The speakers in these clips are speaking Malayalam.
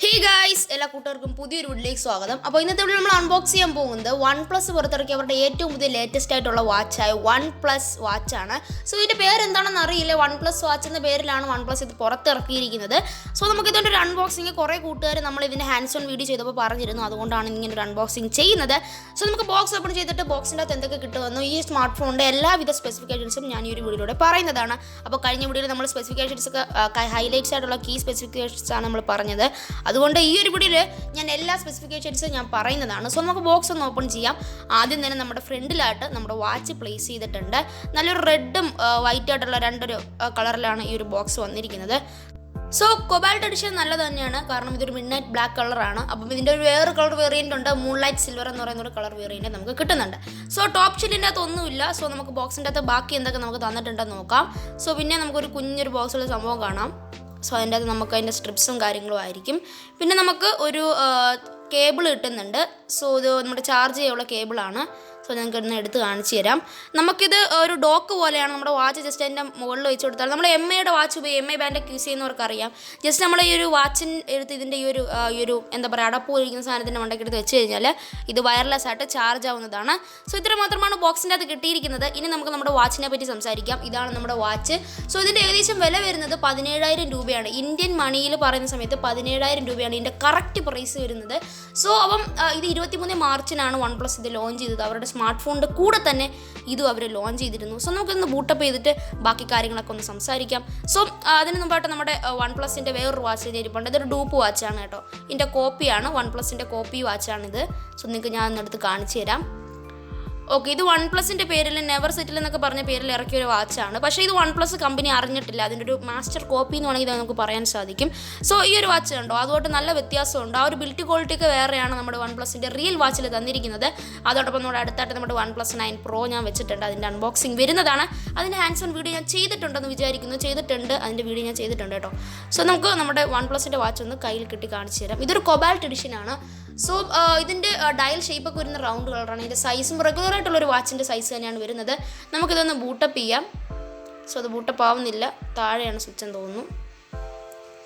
Hey guys, എല്ലാ കൂട്ടുകാർക്കും പുതിയൊരു വീഡിയോയിലേക്ക് സ്വാഗതം. അപ്പോൾ ഇന്നത്തെ വീഡിയോ നമ്മൾ അൺബോക്സ് ചെയ്യാൻ പോകുന്നത് OnePlus പുറത്തിറക്കിയ അവരുടെ ഏറ്റവും പുതിയ ലേറ്റസ്റ്റ് ആയിട്ടുള്ള വാച്ചായ OnePlus വാച്ചാണ്. സോ ഇതിൻ്റെ പേര് എന്താണെന്ന് അറിയില്ല. OnePlus വാച്ച് എന്ന പേരിലാണ് OnePlus ഇത് പുറത്തിറക്കിയിരിക്കുന്നത്. സോ നമുക്ക് ഇതിൻ്റെ ഒരു അൺബോക്സിങ് കുറേ കൂട്ടുകാർ നമ്മൾ ഇതിൻ്റെ ഹാൻഡ്സ് ഓൺ വീഡിയോ ചെയ്തപ്പോൾ പറഞ്ഞിരുന്നു, അതുകൊണ്ടാണ് ഇങ്ങനെ ഒരു അൺബോക്സിങ് ചെയ്യുന്നത്. സോ നമുക്ക് ബോക്സ് ഓപ്പൺ ചെയ്തിട്ട് ബോക്സിൻ്റെ അകത്ത് എന്തൊക്കെ കിട്ടുമെന്നോ ഈ സ്മാർട്ട് ഫോണിൻ്റെ എല്ലാവിധ സ്പെസിഫിക്കേഷൻസും ഞാൻ ഈ ഒരു വീഡിയോയിലൂടെ പറയുന്നതാണ്. അപ്പോൾ കഴിഞ്ഞ വീഡിയോയിൽ നമ്മൾ സ്പെസിഫിക്കേഷൻസ് ഒക്കെ ഹൈലൈറ്റ്സ് ആയിട്ടുള്ള കീ സ്പെസിഫിക്കേഷൻസ് ആണ് നമ്മൾ പറഞ്ഞത്. അതുകൊണ്ട് ഈ ഒരു വീഡിയോയിൽ ഞാൻ എല്ലാ സ്പെസിഫിക്കേഷൻസും ഞാൻ പറയുന്നതാണ്. സോ നമുക്ക് ബോക്സ് ഒന്ന് ഓപ്പൺ ചെയ്യാം. ആദ്യം തന്നെ നമ്മുടെ ഫ്രണ്ടിലായിട്ട് നമ്മുടെ വാച്ച് പ്ലേസ് ചെയ്തിട്ടുണ്ട്. നല്ലൊരു റെഡും വൈറ്റ് ആയിട്ടുള്ള രണ്ടൊരു കളറിലാണ് ഈ ഒരു ബോക്സ് വന്നിരിക്കുന്നത്. സോ കൊബാൾട്ട് എഡിഷൻ നല്ലത് തന്നെയാണ്, കാരണം ഇതൊരു മിഡ് നൈറ്റ് ബ്ലാക്ക് കളറാണ്. അപ്പം ഇതിൻ്റെ ഒരു വേറെ കളർ വേരിയൻ്റ് ഉണ്ട്, മൂൺലൈറ്റ് സിൽവർ എന്ന് പറയുന്ന ഒരു കളർ വേരിയൻ്റ് നമുക്ക് കിട്ടുന്നുണ്ട്. സോ ടോപ്പ് ഷീറ്റിൻ്റെ അകത്ത് ഒന്നുമില്ല. സോ നമുക്ക് ബോക്സിൻ്റെ അകത്ത് ബാക്കി എന്തൊക്കെ നമുക്ക് തന്നിട്ടുണ്ടെന്ന് നോക്കാം. സോ പിന്നെ നമുക്കൊരു കുഞ്ഞൊരു ബോക്സുള്ള സംഭവം കാണാം. സോ അതിൻ്റെ അകത്ത് നമുക്ക് അതിൻ്റെ സ്ട്രിപ്സും കാര്യങ്ങളും ആയിരിക്കും. പിന്നെ നമുക്ക് ഒരു കേബിൾ കിട്ടുന്നുണ്ട്. സോ ഇത് നമ്മുടെ ചാർജ് ചെയ്യാനുള്ള കേബിളാണ്. സോ ഞങ്ങൾക്ക് ഇന്ന് എടുത്ത് കാണിച്ചു തരാം. നമുക്കിത് ഒരു ഡോക്ക് പോലെയാണ്. നമ്മുടെ വാച്ച് ജസ്റ്റ് അതിൻ്റെ മുകളിൽ വെച്ച് കൊടുത്താൽ നമ്മൾ MIയുടെ വാച്ച് MI ബാൻഡൊക്കെ യൂസ് ചെയ്യുന്നവർക്ക് അറിയാം. ജസ്റ്റ് നമ്മൾ ഈ ഒരു വാച്ചിന് എടുത്ത് ഇതിൻ്റെ ഈ ഒരു എന്താ പറയുക അടപ്പ് പോയിരിക്കുന്ന സാധനത്തിൻ്റെ മണ്ടയ്ക്ക് എടുത്ത് വെച്ച് കഴിഞ്ഞാൽ ഇത് വയർലെസ് ആയിട്ട് ചാർജ് ആവുന്നതാണ്. സോ ഇത്ര മാത്രമാണ് ബോക്സിൻ്റെ അകത്ത് കിട്ടിയിരിക്കുന്നത്. ഇനി നമുക്ക് നമ്മുടെ വാച്ചിനെ പറ്റി സംസാരിക്കാം. ഇതാണ് നമ്മുടെ വാച്ച്. സോ ഇതിൻ്റെ ഏകദേശം വില വരുന്നത് 17,000 രൂപയാണ്. ഇന്ത്യൻ മണിയിൽ പറയുന്ന സമയത്ത് 17,000 രൂപയാണ് ഇതിൻ്റെ കറക്റ്റ് പ്രൈസ് വരുന്നത്. സോ അപ്പം ഇത് 23 മാർച്ചിനാണ് OnePlus ഇത് ലോഞ്ച് ചെയ്തത്. അവരുടെ സ്മാർട്ട് ഫോണിൻ്റെ കൂടെ തന്നെ ഇതും അവർ ലോഞ്ച് ചെയ്തിരുന്നു. സോ നമുക്കൊന്ന് ബൂട്ടപ്പ് ചെയ്തിട്ട് ബാക്കി കാര്യങ്ങളൊക്കെ ഒന്ന് സംസാരിക്കാം. സോ അതിന് മുമ്പായിട്ട് നമ്മുടെ OnePlusൻ്റെ വേറൊരു വാച്ച് ഇരിപ്പുണ്ട്. ഇതൊരു ഡൂപ്പ് വാച്ചാണ് കേട്ടോ. ഇതിൻ്റെ കോപ്പിയാണ്, OnePlusൻ്റെ കോപ്പി വാച്ചാണിത്. സോ നിങ്ങൾക്ക് ഞാൻ ഒന്നെടുത്ത് കാണിച്ചു തരാം. ഓക്കെ, ഇത് OnePlusൻ്റെ പേരിൽ നെവർ സെറ്റിൽ എന്നൊക്കെ പറഞ്ഞ പേരിൽ ഇറക്കിയ ഒരു വാച്ചാണ്. പക്ഷേ ഇത് OnePlus കമ്പനി അറിഞ്ഞിട്ടില്ല. അതിൻ്റെ ഒരു മാസ്റ്റർ കോപ്പി എന്ന് വേണമെങ്കിൽ നമുക്ക് പറയാൻ സാധിക്കും. സോ ഈ ഒരു വാച്ച് കണ്ടോ, അതുകൊണ്ട് നല്ല വ്യത്യാസമുണ്ട്. ആ ഒരു ബിൽറ്റ് ക്വാളിറ്റി ഒക്കെ വേറെയാണ് നമ്മുടെ OnePlusൻ്റെ റിയൽ വാച്ചിൽ തന്നിരിക്കുന്നത്. അതോടൊപ്പം നമ്മുടെ അടുത്തായിട്ട് നമ്മുടെ OnePlus 9 Pro ഞാൻ വെച്ചിട്ടുണ്ട്. അതിൻ്റെ അൺബോക്സിങ് വരുന്നതാണ്. അതിൻ്റെ ഹാൻഡ്സ് ഓൺ വീഡിയോ ഞാൻ ചെയ്തിട്ടുണ്ടെന്ന് വിചാരിക്കുന്നു. അതിൻ്റെ വീഡിയോ ഞാൻ ചെയ്തിട്ടുണ്ട് കേട്ടോ. സോ നമുക്ക് നമ്മുടെ OnePlusൻ്റെ വാച്ച് ഒന്ന് കയ്യിൽ കിട്ടി കാണിച്ചു തരാം. ഇതൊരു കൊബാൾട്ട് എഡിഷനാണ്. സോ ഇതിൻ്റെ ഡയൽ ഷേപ്പൊക്കെ വരുന്ന റൗണ്ട് കളറാണ്. ഇതിൻ്റെ സൈസും റെഗുലർ ആയിട്ടുള്ളൊരു വാച്ചിൻ്റെ സൈസ് തന്നെയാണ് വരുന്നത്. നമുക്കിതൊന്ന് ബൂട്ടപ്പ് ചെയ്യാം. സോ അത് ബൂട്ടപ്പ് ആവുന്നില്ല, താഴെയാണ് സ്വിച്ച് എന്ന് തോന്നുന്നു.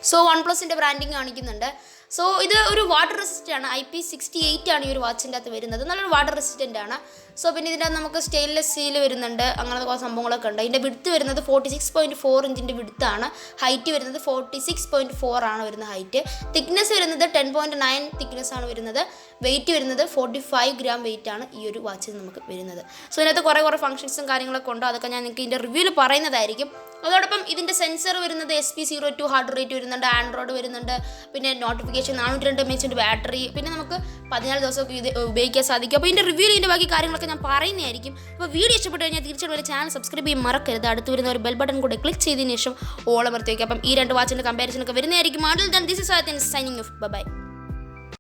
സോ OnePlusൻ്റെ ബ്രാൻഡിങ് കാണിക്കുന്നുണ്ട്. സോ ഇത് ഒരു വാട്ടർ റെസിസ്റ്റൻ്റ് ആണ്. IP68 ആണ് ഈ ഒരു വാച്ചിൻ്റെ അകത്ത് വരുന്നത്. നല്ലൊരു വാട്ടർ റെസിസ്റ്റൻ്റ് ആണ്. സോ പിന്നെ ഇതിൻ്റെ അകത്ത് നമുക്ക് സ്റ്റെയിൻലെസ് സ്റ്റീൽ വരുന്നുണ്ട്. അങ്ങനത്തെ കുറേ സംഭവങ്ങളൊക്കെ ഉണ്ട്. ഇതിൻ്റെ വിഡ്ത്ത് വരുന്നത് 46.4 ഇഞ്ചിൻ്റെ വിഡ്ത്താണ്. ഹൈറ്റ് വരുന്നത് 46.4 ആണ് വരുന്ന ഹൈറ്റ്. തിക്നെസ് വരുന്നത് 10.9 തിക്നെസ് ആണ് വരുന്നത്. വെയിറ്റ് വരുന്നത് 45 ഗ്രാം വെയിറ്റ് ആണ് ഈ ഒരു വാച്ചിൽ നമുക്ക് വരുന്നത്. സോ ഇതിനകത്ത് കുറേ ഫംഗ്ഷൻസും കാര്യങ്ങളൊക്കെ ഉണ്ട്. അതൊക്കെ ഞാൻ നിങ്ങൾക്ക് ഇതിൻ്റെ റിവ്യൂവിൽ പറയുന്നതായിരിക്കും. അതോടൊപ്പം ഇതിൻ്റെ സെൻസർ വരുന്നത് SP02 ഹാർഡ് റേറ്റ് വരുന്നുണ്ട്, ആൻഡ്രോയിഡ് വരുന്നുണ്ട്, പിന്നെ നോട്ടിഫിക്കേഷൻ 402 mAh ബാറ്ററി, പിന്നെ നമുക്ക് 14 ദിവസമൊക്കെ ഇത് ഉപയോഗിക്കാൻ സാധിക്കും. അപ്പോൾ ഇതിൻ്റെ റിവ്യൂവിൽ ഇതിൻ്റെ ബാക്കി കാര്യങ്ങളൊക്കെ ഞാൻ പറയുന്നതായിരിക്കും. അപ്പോൾ വീഡിയോ ഇഷ്ടപ്പെട്ട് കഴിഞ്ഞാൽ തീർച്ചയായിട്ടും ഒരു ചാനൽ സബ്സ്ക്രൈബ് ചെയ്യാൻ മറക്കരുത്. അടുത്ത് വരുന്ന ഒരു ബെൽ ബട്ടൺ കൂടെ ക്ലിക്ക് ചെയ്തതിന് ശേഷം ഓൾ അമർത്തി വയ്ക്കുക. അപ്പം ഈ രണ്ട് വാച്ചിൻ്റെ കമ്പാരിസൺ ഒക്കെ വരുന്നതായിരിക്കും. അതിൽ തന്നെ this is signing off. By.